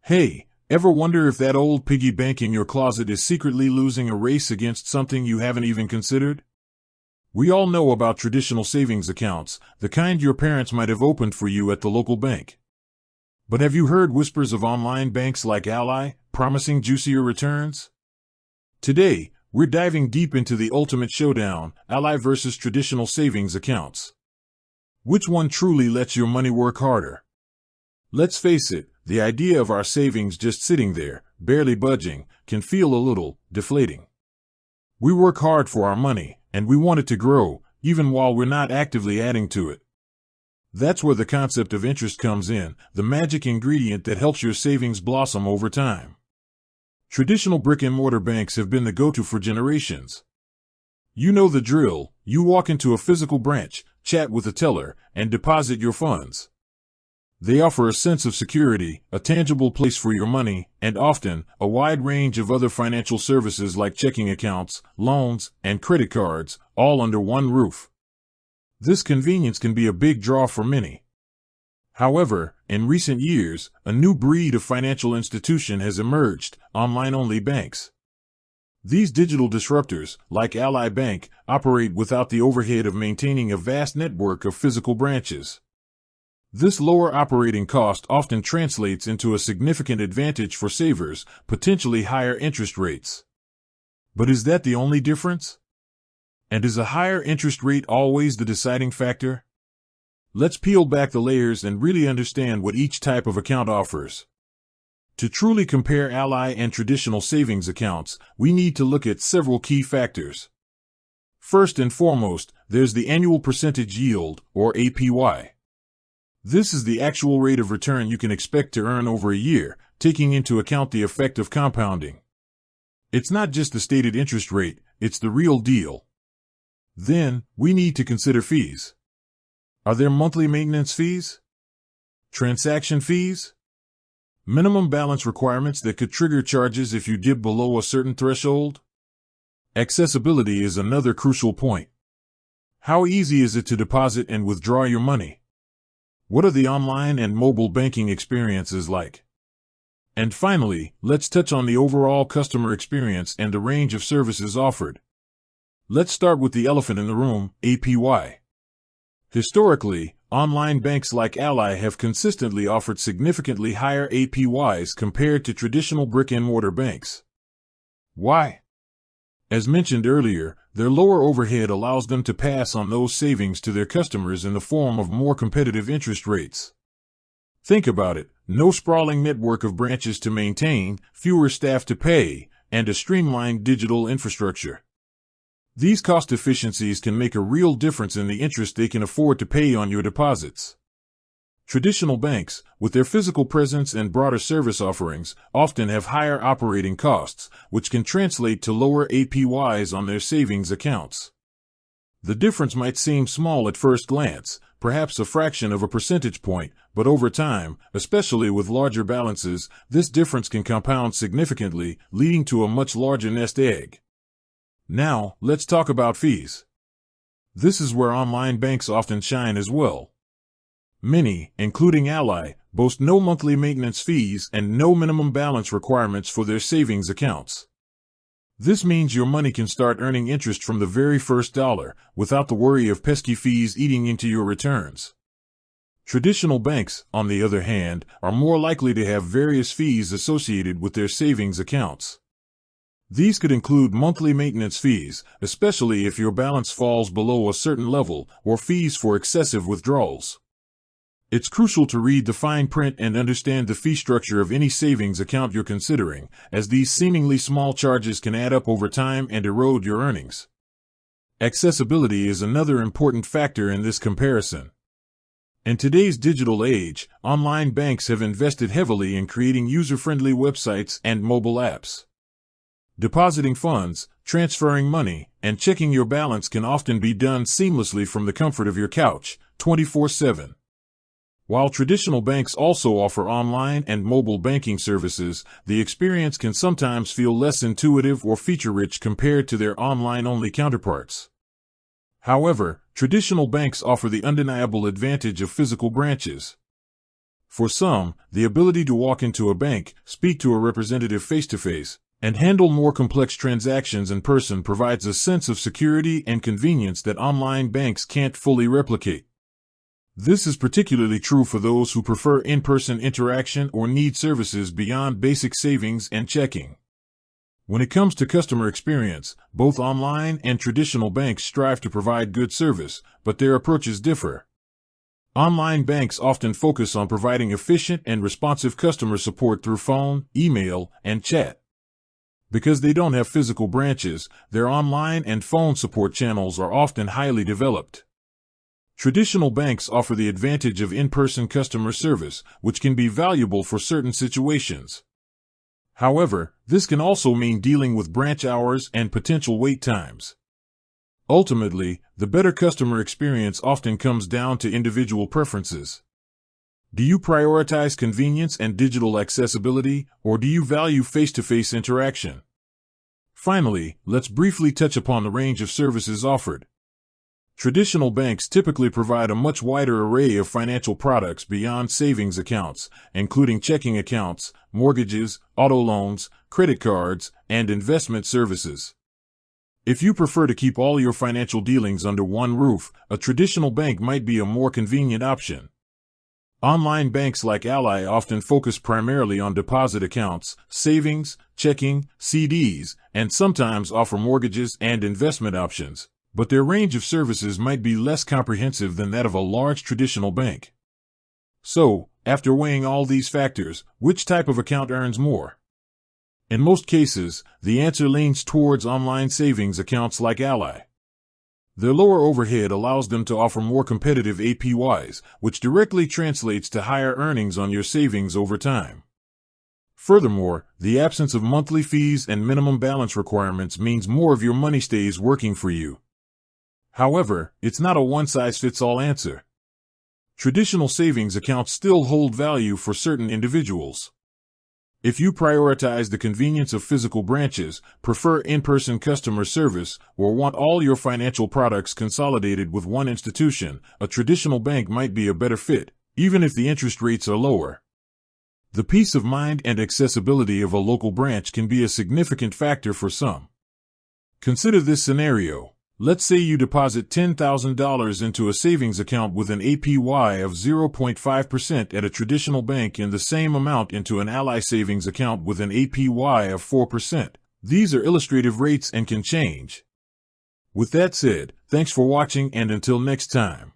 Hey, ever wonder if that old piggy bank in your closet is secretly losing a race against something you haven't even considered? We all know about traditional savings accounts, the kind your parents might have opened for you at the local bank. But have you heard whispers of online banks like Ally, promising juicier returns? Today, we're diving deep into the ultimate showdown, Ally versus traditional savings accounts. Which one truly lets your money work harder? Let's face it, the idea of our savings just sitting there, barely budging, can feel a little deflating. We work hard for our money, and we want it to grow, even while we're not actively adding to it. That's where the concept of interest comes in, the magic ingredient that helps your savings blossom over time. Traditional brick-and-mortar banks have been the go-to for generations. You know the drill. You walk into a physical branch, chat with a teller, and deposit your funds. They offer a sense of security, a tangible place for your money, and often, a wide range of other financial services like checking accounts, loans, and credit cards, all under one roof. This convenience can be a big draw for many. However, in recent years, a new breed of financial institution has emerged, online-only banks. These digital disruptors, like Ally Bank, operate without the overhead of maintaining a vast network of physical branches. This lower operating cost often translates into a significant advantage for savers, potentially higher interest rates. But is that the only difference? And is a higher interest rate always the deciding factor? Let's peel back the layers and really understand what each type of account offers. To truly compare Ally and traditional savings accounts, we need to look at several key factors. First and foremost, there's the annual percentage yield, or APY. This is the actual rate of return you can expect to earn over a year, taking into account the effect of compounding. It's not just the stated interest rate, it's the real deal. Then, we need to consider fees. Are there monthly maintenance fees? Transaction fees? Minimum balance requirements that could trigger charges if you dip below a certain threshold? Accessibility is another crucial point. How easy is it to deposit and withdraw your money? What are the online and mobile banking experiences like? And finally, let's touch on the overall customer experience and the range of services offered. Let's start with the elephant in the room, APY. Historically, online banks like Ally have consistently offered significantly higher APYs compared to traditional brick-and-mortar banks. Why? As mentioned earlier, their lower overhead allows them to pass on those savings to their customers in the form of more competitive interest rates. Think about it, no sprawling network of branches to maintain, fewer staff to pay, and a streamlined digital infrastructure. These cost efficiencies can make a real difference in the interest they can afford to pay on your deposits. Traditional banks, with their physical presence and broader service offerings, often have higher operating costs, which can translate to lower APYs on their savings accounts. The difference might seem small at first glance, perhaps a fraction of a percentage point, but over time, especially with larger balances, this difference can compound significantly, leading to a much larger nest egg. Now, let's talk about fees. This is where online banks often shine as well. Many, including Ally, boast no monthly maintenance fees and no minimum balance requirements for their savings accounts. This means your money can start earning interest from the very first dollar, without the worry of pesky fees eating into your returns. Traditional banks, on the other hand, are more likely to have various fees associated with their savings accounts. These could include monthly maintenance fees, especially if your balance falls below a certain level, or fees for excessive withdrawals. It's crucial to read the fine print and understand the fee structure of any savings account you're considering, as these seemingly small charges can add up over time and erode your earnings. Accessibility is another important factor in this comparison. In today's digital age, online banks have invested heavily in creating user-friendly websites and mobile apps. Depositing funds, transferring money, and checking your balance can often be done seamlessly from the comfort of your couch, 24/7. While traditional banks also offer online and mobile banking services, the experience can sometimes feel less intuitive or feature-rich compared to their online-only counterparts. However, traditional banks offer the undeniable advantage of physical branches. For some, the ability to walk into a bank, speak to a representative face-to-face, and handle more complex transactions in person provides a sense of security and convenience that online banks can't fully replicate. This is particularly true for those who prefer in-person interaction or need services beyond basic savings and checking. When it comes to customer experience, both online and traditional banks strive to provide good service, but their approaches differ. Online banks often focus on providing efficient and responsive customer support through phone, email, and chat. Because they don't have physical branches, their online and phone support channels are often highly developed. Traditional banks offer the advantage of in-person customer service, which can be valuable for certain situations. However, this can also mean dealing with branch hours and potential wait times. Ultimately, the better customer experience often comes down to individual preferences. Do you prioritize convenience and digital accessibility, or do you value face-to-face interaction? Finally, let's briefly touch upon the range of services offered. Traditional banks typically provide a much wider array of financial products beyond savings accounts, including checking accounts, mortgages, auto loans, credit cards, and investment services. If you prefer to keep all your financial dealings under one roof, a traditional bank might be a more convenient option. Online banks like Ally often focus primarily on deposit accounts, savings, checking, CDs, and sometimes offer mortgages and investment options, but their range of services might be less comprehensive than that of a large traditional bank. So, after weighing all these factors, which type of account earns more? In most cases, the answer leans towards online savings accounts like Ally. Their lower overhead allows them to offer more competitive APYs, which directly translates to higher earnings on your savings over time. Furthermore, the absence of monthly fees and minimum balance requirements means more of your money stays working for you. However, it's not a one-size-fits-all answer. Traditional savings accounts still hold value for certain individuals. If you prioritize the convenience of physical branches, prefer in-person customer service, or want all your financial products consolidated with one institution, a traditional bank might be a better fit, even if the interest rates are lower. The peace of mind and accessibility of a local branch can be a significant factor for some. Consider this scenario. Let's say you deposit $10,000 into a savings account with an APY of 0.5% at a traditional bank and the same amount into an Ally savings account with an APY of 4%. These are illustrative rates and can change. With that said, thanks for watching and until next time.